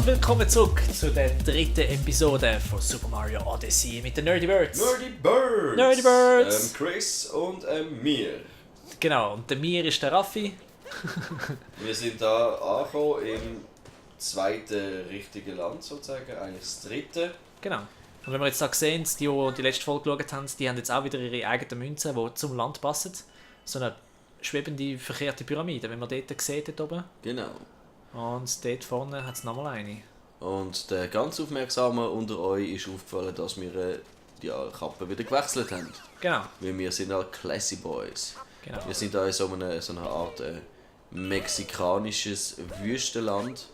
und willkommen zurück zu der dritten Episode von Super Mario Odyssey mit den Nerdy Birds. Nerdy Birds! Chris und mir. Genau, und der mir ist der Raffi. Wir sind da angekommen im zweiten richtigen Land sozusagen, eigentlich das dritte. Genau. Und wenn wir jetzt da sehen, die letzte Folge geschaut haben, die haben jetzt auch wieder ihre eigenen Münzen, die zum Land passen. So eine schwebende, verkehrte Pyramide, wenn man dort sieht, dort oben. Genau. Und dort vorne hat es nochmal eine. Und der ganz Aufmerksame unter euch ist aufgefallen, dass wir die Kappe wieder gewechselt haben. Genau. Weil wir sind halt Classy Boys. Genau. Wir sind da in so einer Art mexikanisches Wüstenland,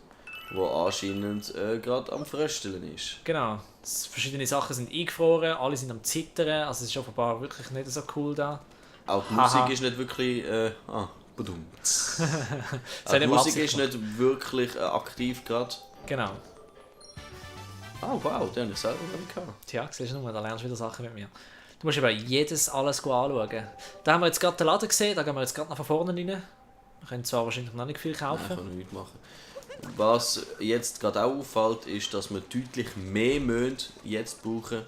wo anscheinend gerade am Frösteln ist. Genau. Verschiedene Sachen sind eingefroren, alle sind am Zittern, also es ist offenbar wirklich nicht so cool da. Auch die Musik ist nicht wirklich... die Musik ist nicht wirklich aktiv gerade. Genau. Oh wow, den habe ich selber noch nicht gehabt. Tja, siehst du, da lernst du wieder Sachen mit mir. Du musst eben alles anschauen. Da haben wir jetzt gerade den Laden gesehen, da gehen wir jetzt gerade nach vorne rein. Wir können zwar wahrscheinlich noch nicht viel kaufen. Nein, kann ich nicht machen. Was jetzt gerade auch auffällt, ist, dass wir deutlich mehr jetzt brauchen,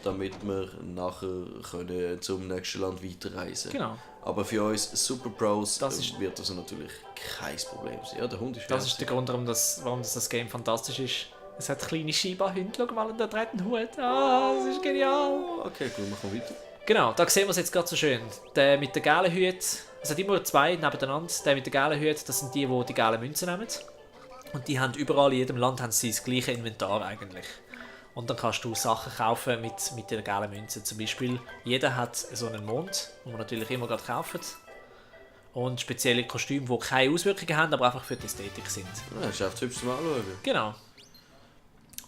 damit wir nachher können zum nächsten Land weiterreisen können. Genau. Aber für uns Super Pros Das wird das natürlich kein Problem sein. Ja, der Hund ist Das ist der Grund, warum das Game fantastisch ist. Es hat kleine Shiba-Hunde, schau mal, der trägt einen Hut. Ah, das ist genial. Okay, gut, machen wir weiter. Genau, da sehen wir es jetzt gerade so schön. Der mit den gelben Hüten, es hat immer zwei nebeneinander. Der mit den gelben Hüten, das sind die gelben Münzen nehmen. Und die haben überall, in jedem Land haben sie das gleiche Inventar eigentlich. Und dann kannst du Sachen kaufen mit den gelben Münzen. Zum Beispiel, jeder hat so einen Mond, den wir natürlich immer gerade kaufen. Und spezielle Kostüme, die keine Auswirkungen haben, aber einfach für die Ästhetik sind. Ja, das ist einfach hübsch zum Anschauen. Genau.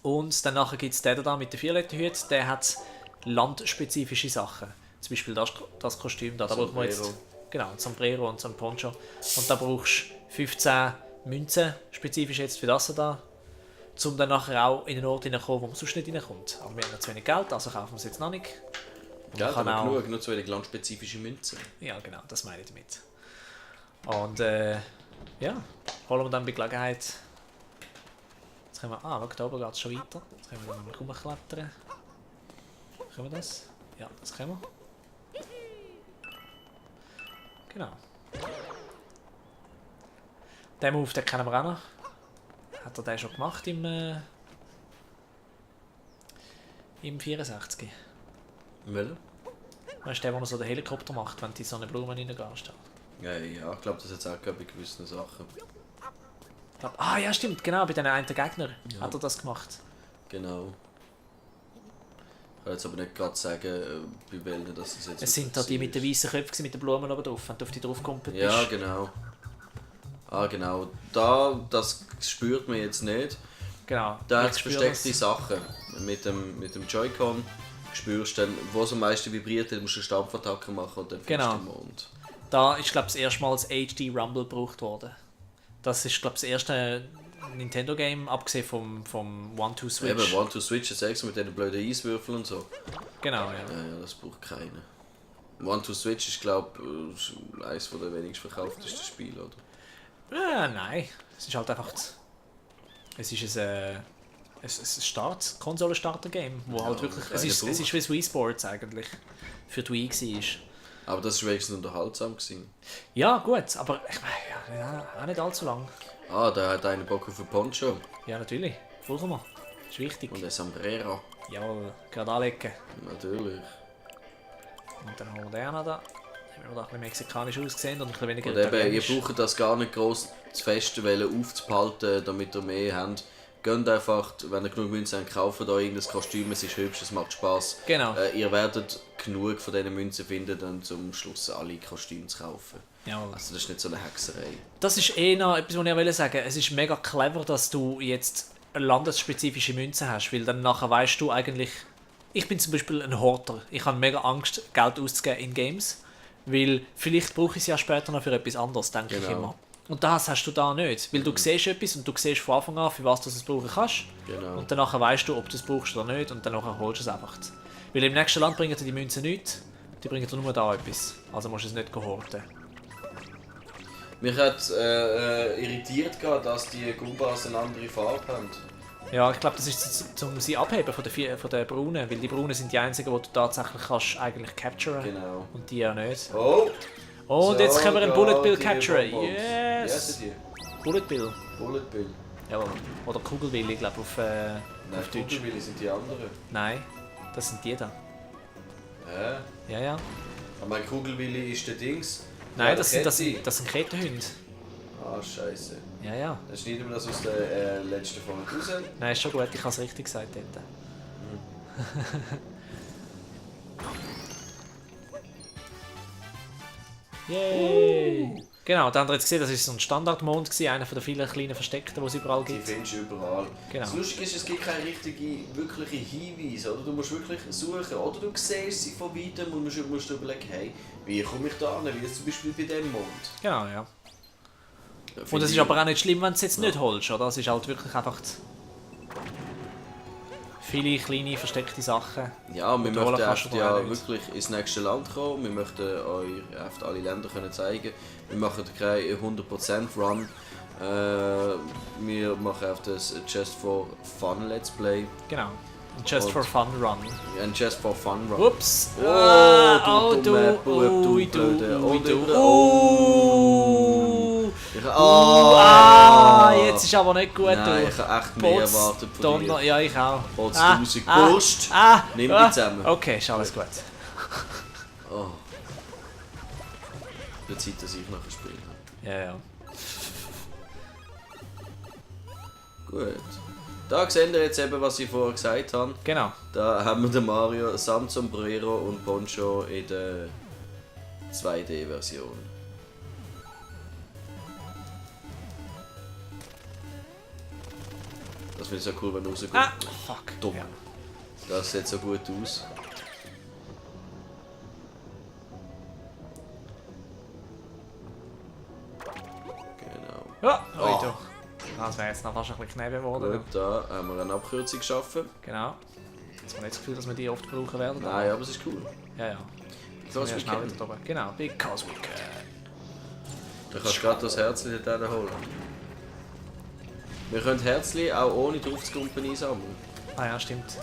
Und dann gibt es den da mit den violetten Hüten, der hat landspezifische Sachen. Zum Beispiel das Kostüm da. Da braucht man jetzt genau, ein Sombrero und so ein Poncho. Und da brauchst du 15 Münzen, spezifisch jetzt für das da, um dann nachher auch in einen Ort hineinzukommen, wo man sonst nicht reinkommt. Aber wir haben noch zu wenig Geld, also kaufen wir es jetzt noch nicht. Geld haben wir genug, nur zu wenig landspezifische Münzen. Ja genau, das meine ich damit. Und ja, holen wir dann bei Gelegenheit. Jetzt können wir, schau, da oben geht es schon weiter. Jetzt können wir dann mal rumklettern. Können wir das? Ja, das können wir. Genau. Den Move, den kennen wir auch noch. Hat er den schon gemacht im 64? Welcher? Weißt du, der, wo er so den Helikopter macht, wenn du in so eine Blume reingehst? Ja, ich glaube, das hat es auch bei gewissen Sachen. Ja, stimmt, genau, bei diesen einen Gegner hat er das gemacht. Genau. Ich kann jetzt aber nicht gerade sagen, bei welchen das jetzt Es sind da die mit den weißen Köpfen mit den Blumen oben drauf, wenn du auf die drauf kommst. Ja, genau. Genau. Das spürt man jetzt nicht. Genau. Da hat es versteckte Sachen. Mit dem Joy-Con spürst du dann, wo es am meisten vibriert, dann musst du eine Stampfattacke machen und dann findest du den Mond. Da ist, glaube ich, das erste Mal das HD Rumble gebraucht worden. Das ist, glaube ich, das erste Nintendo-Game, abgesehen vom One-Two-Switch. Eben, One-Two-Switch ist extra mit diesen blöden Eiswürfeln und so. Genau, ja. Ja, das braucht keiner. One-Two-Switch ist, glaube ich, eines der wenigst verkauftesten Spiele, oder? Nein. Es ist halt einfach... Es ist ein Konsolen-Starter-Game, wo halt wirklich... Es ist wie Wii Sports eigentlich, für die Wii war. Aber das war wenigstens unterhaltsam. Ja, gut, aber ich meine, ja, auch nicht allzu lang. Da hat einer Bock auf ein Poncho. Ja, natürlich. Brauchen wir. Das ist wichtig. Und ein Sombrero. Jawohl, gerade anlegen. Natürlich. Und dann haben wir den noch da. Haben wir da ein bisschen mexikanisch ausgesehen und ein bisschen weniger und eben, italienisch. ihr braucht das gar nicht gross zu fest aufzuhalten, damit ihr mehr habt. Geht einfach, wenn ihr genug Münzen habt, kauft euch irgendein Kostüm, es ist hübsch, es macht Spass. Genau. Ihr werdet genug von diesen Münzen finden, dann zum Schluss alle Kostüme zu kaufen. Jawohl. Also das ist nicht so eine Hexerei. Das ist noch etwas, was ich sagen wollte. Es ist mega clever, dass du jetzt landesspezifische Münzen hast, weil dann nachher weißt du eigentlich... Ich bin zum Beispiel ein Horter. Ich habe mega Angst, Geld auszugeben in Games, weil vielleicht brauche ich es ja später noch für etwas anderes, denke ich immer. Und das hast du da nicht, weil du siehst etwas und du siehst von Anfang an, für was du es brauchen kannst. Genau. Und danach weißt du, ob du es brauchst oder nicht und danach holst du es einfach. Weil im nächsten Land bringen dir die Münzen nichts, die bringen dir nur da etwas. Also musst du es nicht horten. Mich hat irritiert, dass die Goombas eine andere Farbe haben. Ja, ich glaube, das ist um sie abheben von den Braunen, weil die Braunen sind die einzigen, die du tatsächlich kannst eigentlich capturen. Genau. Und die ja nicht. Oh! Und So jetzt können wir einen Bullet Bill geht die capturen. Bonbons. Wie Yes! heissen die? Bullet Bill. Bullet Bill. Jawohl. Oder Kugelwilli, ich glaube auf Nein, Deutsch. Kugelwilli sind die anderen. Nein, das sind die da. Hä? Ja, ja. Aber mein Kugelwilli ist der Dings. Nein, Ja, das der sind Ketzi. Kettenhunde. Ah, scheiße. Ja, ja. Dann schneiden wir das aus der letzten Folge raus. Nein, ist schon gut, ich habe es richtig gesagt dort. Yay! Genau, da haben wir jetzt gesehen, das war so ein Standard-Mond, einer von den vielen kleinen Versteckten, die es überall Die gibt. findest du überall. Genau. Das Lustige ist, es gibt keine richtige, wirkliche Hinweise. Oder? Du musst wirklich suchen. Oder du siehst sie von weitem und musst dir überlegen, hey, wie komme ich da hin? Wie jetzt zum Beispiel bei dem Mond. Genau, ja. Da Und finde es ist ich- aber auch nicht schlimm, wenn du es jetzt nicht holst, oder? Es ist halt wirklich einfach viele kleine versteckte Sachen. Ja, wir Und holen möchten kannst echt du ja auch nicht. wirklich ins nächste Land kommen. Wir möchten euch echt alle Länder können zeigen. Wir machen keinen 100% Run. Wir machen auf das Just for Fun Let's Play. Genau. Und Just Und- for Fun Run. Ein Just for Fun Run. Ups! Oh, Ah, du dummer Bub, du ui, blöde. ui, Oh, du. du- Ah, jetzt ist aber nicht gut, Nein, du. ich habe echt mehr Potz, erwartet von Donner, dir. ja, ich auch. Potz, Tausend Wurst. Nimm die ah. zusammen. Okay, ist alles gut. Oh. Wird Zeit, dass ich nachher spiele. Ja, ja. Gut. Da seht ihr jetzt eben, was ich vorher gesagt habe. Genau. Da haben wir den Mario samt Sombrero und Poncho in der 2D-Version. Das finde ich so cool, wenn er rauskommt. Ah, fuck. Dumm. Ja. Das sieht so gut aus. Genau. Ja, ui, Ah. du. Das wäre jetzt noch fast ein bisschen knapp geworden. Gut, da haben wir eine Abkürzung geschaffen. Genau. Jetzt haben wir nicht das Gefühl, dass wir die oft brauchen werden. Nein, aber es ist cool. Ja, ja. Because Ja, we schnell can. wieder drüber. Genau, because we can. Du kannst gerade das Herzli dort holen. Wir können Herzli auch ohne draufzukumpen einsammeln. Ah ja, stimmt.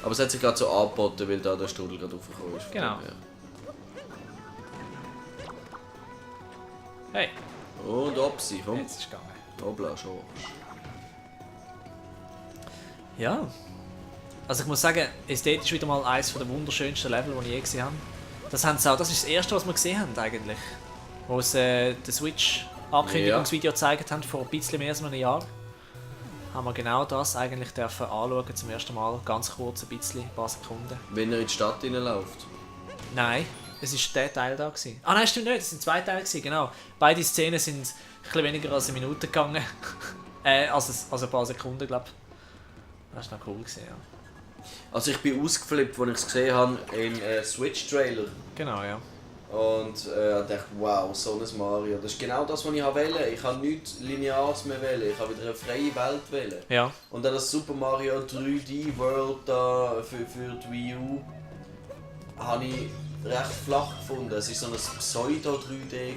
Aber es hat sich gerade so angeboten, weil da der Strudel gerade raufgekommen ist. Von Genau. dem her. Hey, Und Opsi, komm. jetzt ist es gegangen. Obla schon. Ja. Also ich muss sagen, ästhetisch wieder mal eines der wunderschönsten Level, die ich je gesehen habe. Das ist das erste, was wir gesehen haben eigentlich. Wo sie den Switch-Ankündigungsvideo gezeigt haben, vor ein bisschen mehr als einem Jahr. Haben wir genau das eigentlich dürfen anschauen, zum ersten Mal, ganz kurz, ein bisschen, ein paar Sekunden. Wenn er in die Stadt reinläuft. Nein, es war der Teil da. Gewesen. Ah nein, stimmt nicht, es sind zwei Teile, gewesen, genau. Beide Szenen sind ein bisschen weniger als eine Minute gegangen. Also ein paar Sekunden, glaube ich. Das war noch cool, gewesen, ja. Also ich bin ausgeflippt, als ich es gesehen habe im Switch-Trailer. Genau, ja. Und dachte, wow, so ein Mario. Das ist genau das, was ich wollte. Ich habe nichts Lineares mehr wollen. Ich habe wieder eine freie Welt wollen. Ja, Und dann das Super Mario 3D World da für die Wii U habe ich recht flach gefunden. Es war so ein Pseudo 3D,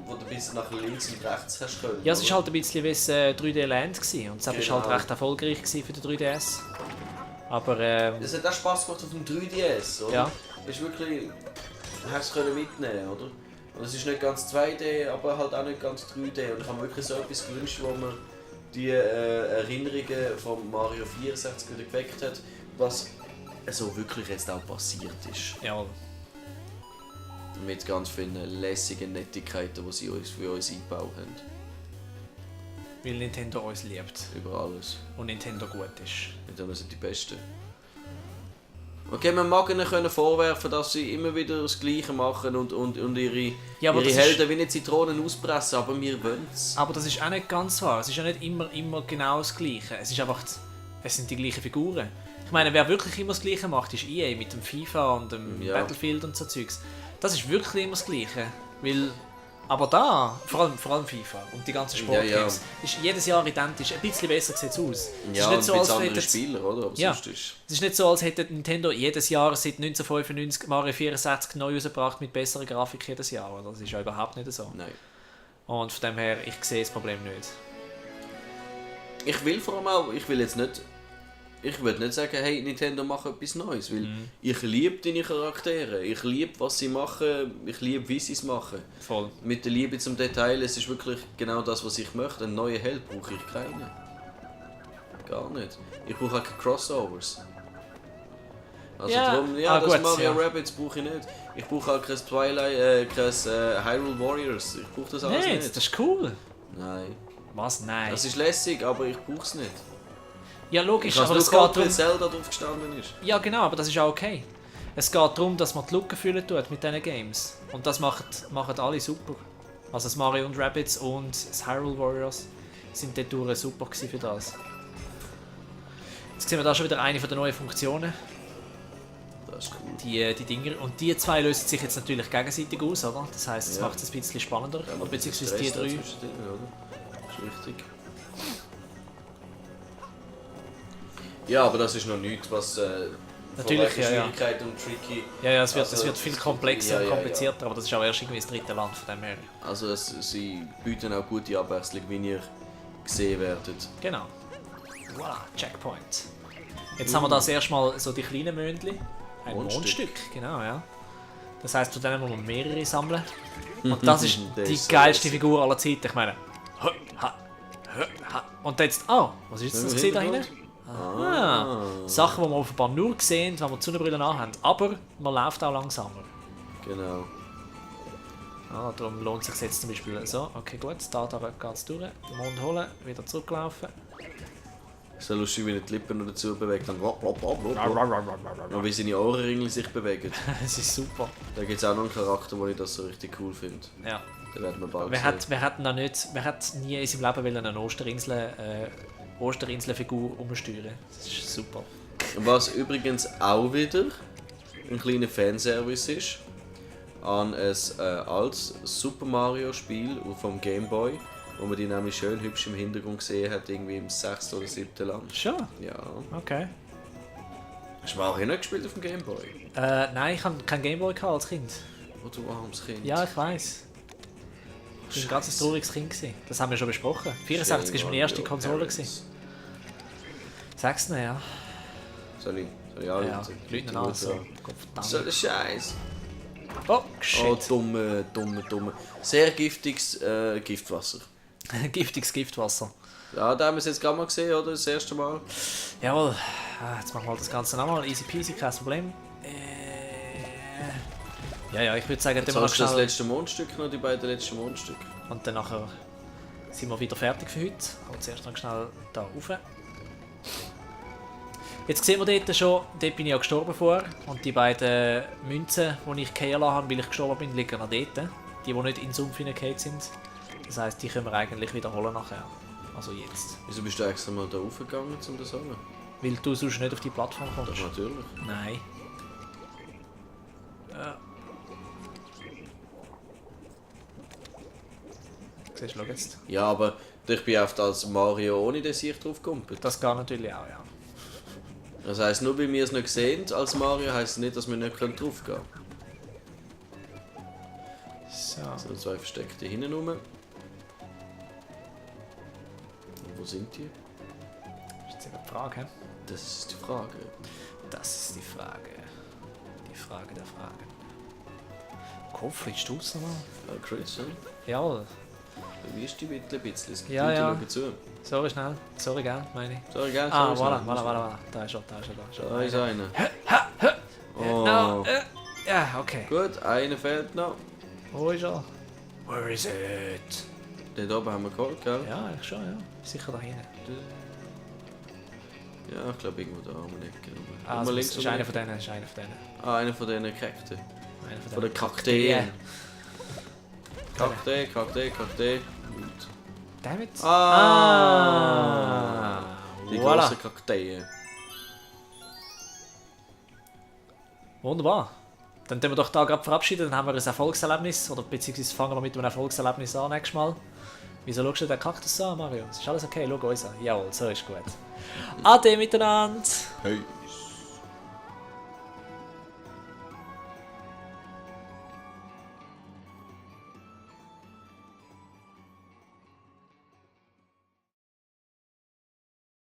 wo du bis nach links und rechts hast können. ja, es war oder? halt ein bisschen wie ein 3D-Land gewesen. Und es war Genau. halt recht erfolgreich gewesen für den 3DS. Aber Es hat auch Spass gemacht auf dem 3DS, oder? Ja. Es ist wirklich... Du hast es können mitnehmen, oder? Und es ist nicht ganz 2D, aber halt auch nicht ganz 3D. Und ich habe mir wirklich so etwas gewünscht, wo man die Erinnerungen von Mario 64 wieder geweckt hat, was so wirklich jetzt auch passiert ist. ja, Mit ganz vielen lässigen Nettigkeiten, die sie uns für uns eingebaut haben. weil Nintendo uns liebt Über alles. und Nintendo gut ist. Wir sind die Besten. Okay, man mag ihnen können vorwerfen, dass sie immer wieder das Gleiche machen und ihre, Ja, aber ihre das ist- Helden wie eine Zitronen auspressen, aber wir wollen es. Aber das ist auch nicht ganz wahr. Es ist ja nicht immer genau das Gleiche. Es ist einfach, es sind die gleichen Figuren. Ich meine, wer wirklich immer das Gleiche macht, ist EA mit dem FIFA und dem Ja. Battlefield und so Zeugs. Das ist wirklich immer das Gleiche. Weil Aber da, vor allem FIFA und die ganzen Sportgames, Ja. ist jedes Jahr identisch. Ein bisschen besser sieht es aus. Ja, es ist nicht so, als andere hätte Spieler, oder? Aber Ja. sonst ist... Es ist nicht so, als hätte Nintendo jedes Jahr seit 1995 Mario 64 neu rausgebracht mit besserer Grafik jedes Jahr. Oder? Das ist ja überhaupt nicht so. Nein. Und von dem her, ich sehe das Problem nicht. Ich will vor allem auch, ich will nicht sagen, hey Nintendo, mach etwas Neues, weil ich liebe deine Charaktere, ich liebe, was sie machen, ich liebe, wie sie es machen. Voll. Mit der Liebe zum Detail, es ist wirklich genau das, was ich möchte. Einen neuen Held brauche ich keinen. Gar nicht. Ich brauche auch keine Crossovers. Also Ja, darum, das gut, Mario ja. Rabbids brauche ich nicht. Ich brauche auch kein Twilight, kein Hyrule Warriors. Ich brauche das alles Nicht, nicht. das ist cool. Nein. Was? Nein. Das ist lässig, aber ich brauche es nicht. Ja, logisch, Ich habe aber es es nur geht geholt, weil darum... Zelda drauf gestanden ist. Ja, genau, aber das ist auch okay. Es geht darum, dass man die Lücken füllen tut mit diesen Games. Und das machen alle super. Also das Mario und Rabbids und das Hyrule Warriors sind dort super gewesen für das. Jetzt sehen wir da schon wieder eine von den neuen Funktionen. Das ist cool. Die Dinger. Und die zwei lösen sich jetzt natürlich gegenseitig aus, oder? Das heisst, es Ja. macht es ein bisschen spannender. Ja, Oder beziehungsweise die drei. Oder? Das ist wichtig. Ja, aber das ist noch nichts, was Natürlich, von ja, ja. Schwierigkeit und tricky. Ja, es wird, Also, es wird viel komplexer und ja. komplizierter, aber das ist auch erst irgendwie das dritte Land von dem her. Also sie bieten auch gute Abwechslung, wie ihr gesehen werdet. Genau. Voilà, Checkpoint. Jetzt haben wir das erstmal so die kleinen Möndli. Ein Mondstück, genau, ja. Das heisst, von denen muss man mehrere sammeln. Und das ist Der die ist so geilste lässig. Figur aller Zeiten. Ich meine. Und jetzt. Oh, was ist das da hinten? Ah, Sachen, die wir offenbar nur sehen, wenn wir die Sonnenbrille anhaben. Aber man läuft auch langsamer. Genau. Ah, darum lohnt es sich jetzt zum Beispiel so. Okay, gut, da geht es durch. Den Mond holen, wieder zurücklaufen. So lustig, wie er die Lippen noch dazu bewegt. Dann und wie seine Ohrenringel sich bewegen. Das ist super. Da gibt es auch noch einen Charakter, wo ich das so richtig cool finde. Ja. Den werden wir bald Wer sehen. hat nie in seinem Leben wollen eine Osterinselfigur umsteuern? Das ist super. Was übrigens auch wieder ein kleiner Fanservice ist an ein altes Super Mario Spiel vom Game Boy, wo man die nämlich schön hübsch im Hintergrund gesehen hat, irgendwie im 6. oder 7. Land. Schon? Ja. Okay. Hast du Mario nicht gespielt auf dem Game Boy? Nein, ich hatte kein Gameboy als Kind. Oh, du armes Kind. Ja, ich weiss. Ich war ein ganz trauriges Kind. Das haben wir schon besprochen. 64 war meine erste Konsole. Sag's dir, ja. Soll ich Ja, anrufen? Leute nach so. Gott So ein Scheiß. Oh, Oh, shit. dumme. Sehr giftiges Giftwasser. Giftiges Giftwasser. Ja, da haben wir es jetzt gerade mal gesehen, oder? Das erste Mal. Jawohl. Jetzt machen wir das Ganze nochmal. Easy peasy, kein Problem. Ja, ich würde sagen, Jetzt dann hast du das schnell... letzte Mondstück noch, die beiden letzten Mondstücke. Und dann nachher sind wir wieder fertig für heute. Aber zuerst noch schnell da rauf. Jetzt sehen wir dort schon, dort bin ich auch gestorben vor. Und die beiden Münzen, die ich fallen lassen habe, weil ich gestorben bin, liegen noch dort. Die nicht in den Sumpf hineingefallen sind. Das heisst, die können wir eigentlich wiederholen nachher. Also jetzt. Wieso bist du extra mal da raufgegangen, um das zu sagen? Weil du sonst nicht auf die Plattform Doch, kommst. natürlich. Nein. Siehst du, schau jetzt. Ja, aber ich bin oft als Mario ohne den Sicht drauf gekommen. Das geht natürlich auch, ja. Das heisst, nur weil wir es nicht sehen als Mario, heisst es nicht, dass wir nicht drauf gehen können. So. Es sind zwei versteckte hinten rum. Und wo sind die? Das ist jetzt eine Frage, hä? Das ist die Frage. Das ist die Frage. Die Frage der Fragen. Kopf, willst du es nochmal? Ja, Chris, ja? Jawohl. Wie ist die bitte ein bisschen? Es gibt Ja, Leute, die ja. schauen zu. Sorry, schnell. Sorry, gern, meine ich. Sorry, gell? Ah, sorry, voilà. sorry. Da ist er. Da ist einer. Oh. No, ja, okay. Gut, einer fehlt noch. Wo ist er? Where is it? Den oben haben wir geholt, gell? Ja, eigentlich schon, ja. Sicher da hinten. Ja, ich glaube irgendwo da um die Ecke. Ah, Mal das links ist oder einer rechts? von denen, ist einer von denen. Ah, einer von diesen Kakteen. Einer Von den Kakteen. Kakteen. Kakteen. Gut. Dammit. Ah. Die Voilà. grossen Kakteen. Wunderbar. Dann tun wir doch da gerade verabschieden, dann haben wir ein Erfolgserlebnis, oder beziehungsweise fangen wir mit einem Erfolgserlebnis an nächstes Mal. Wieso schaust du den Kaktus an, Mario? Ist alles okay? Schau uns an. Jawohl, so ist gut. Ade miteinander! Hey.